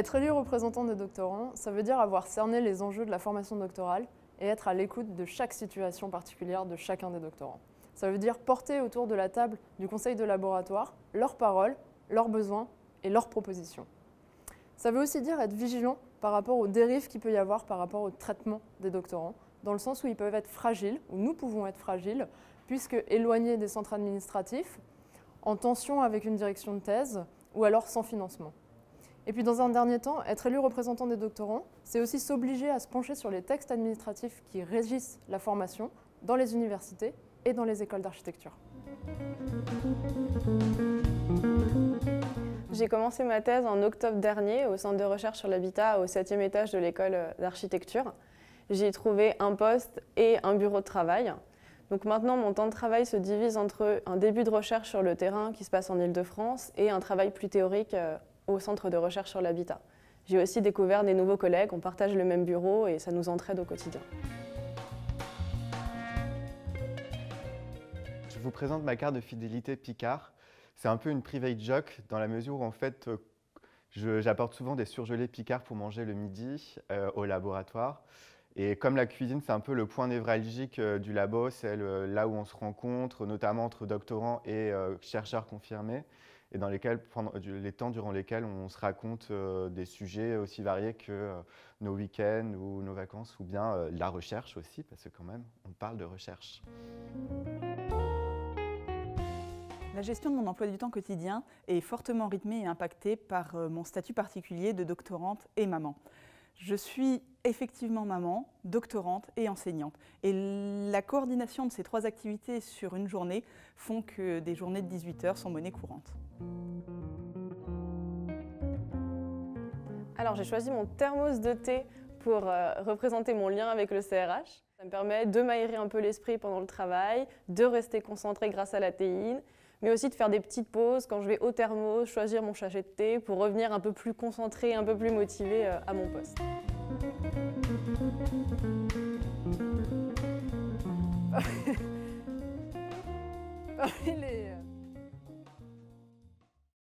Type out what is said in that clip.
Être élu représentant des doctorants, ça veut dire avoir cerné les enjeux de la formation doctorale et être à l'écoute de chaque situation particulière de chacun des doctorants. Ça veut dire porter autour de la table du conseil de laboratoire leurs paroles, leurs besoins et leurs propositions. Ça veut aussi dire être vigilant par rapport aux dérives qu'il peut y avoir par rapport au traitement des doctorants, dans le sens où ils peuvent être fragiles, où nous pouvons être fragiles, puisque éloignés des centres administratifs, en tension avec une direction de thèse, ou alors sans financement. Et puis dans un dernier temps, être élu représentant des doctorants, c'est aussi s'obliger à se pencher sur les textes administratifs qui régissent la formation dans les universités et dans les écoles d'architecture. J'ai commencé ma thèse en octobre dernier au centre de recherche sur l'habitat au 7e étage de l'école d'architecture. J'y ai trouvé un poste et un bureau de travail. Donc maintenant, mon temps de travail se divise entre un début de recherche sur le terrain qui se passe en Île-de-France et un travail plus théorique au centre de recherche sur l'habitat. J'ai aussi découvert des nouveaux collègues, on partage le même bureau et ça nous entraide au quotidien. Je vous présente ma carte de fidélité Picard. C'est un peu une private joke dans la mesure où en fait j'apporte souvent des surgelés Picard pour manger le midi au laboratoire. Et comme la cuisine, c'est un peu le point névralgique du labo, c'est là où on se rencontre, notamment entre doctorants et chercheurs confirmés, et dans lesquels, pendant les temps durant lesquels on se raconte des sujets aussi variés que nos week-ends ou nos vacances, ou bien la recherche aussi, parce que quand même, on parle de recherche. La gestion de mon emploi du temps quotidien est fortement rythmée et impactée par mon statut particulier de doctorante et maman. Je suis effectivement maman, doctorante et enseignante. Et la coordination de ces trois activités sur une journée font que des journées de 18 heures sont monnaie courante. Alors j'ai choisi mon thermos de thé pour représenter mon lien avec le CRH. Ça me permet de m'aérer un peu l'esprit pendant le travail, de rester concentrée grâce à la théine, mais aussi de faire des petites pauses quand je vais au thermos, choisir mon sachet de thé pour revenir un peu plus concentrée, un peu plus motivée à mon poste.